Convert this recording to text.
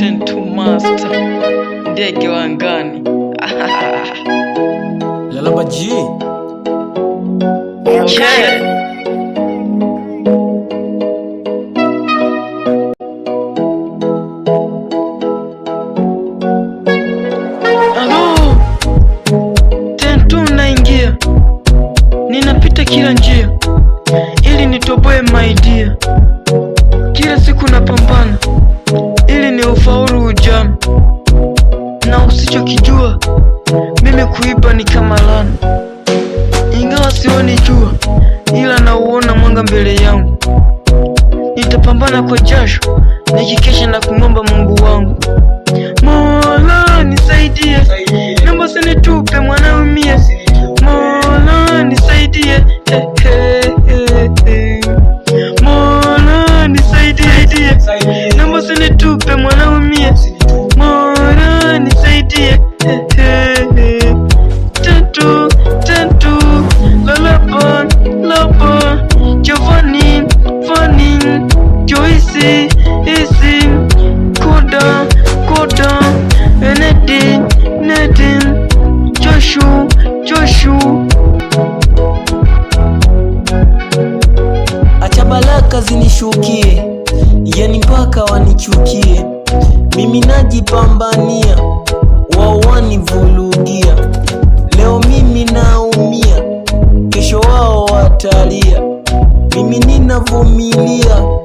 Tentu Master, ndege wa angani. Lalaba G. Okay. Ninapita kila njia ili nitoboe my dear. Kila siku napambana ili ni ufaulu ujam, na usichokijua mimi kuiba ni kama lana. Ingawa sioni jua, ila nauona mwanga mbele yangu. Nitapambana kwa jasho nikikesha na kumwomba Mungu wangu. Mola nisaidie, naomba usinitupe mwanaumia. Mola nisaidie, Mola nisaidie, naomba usinitupe mwanaumia. Mola nisaidie, Tentu, Lalaba, Giovanni, Joyce, Isi, Koda, Nedin, Joshua. Acha baraka zinishukie, yani mpaka wanichukie. Mimi najipambania, wao wanivurugia. Leo mimi naumia, kesho wao watalia. Mimi ninavumilia.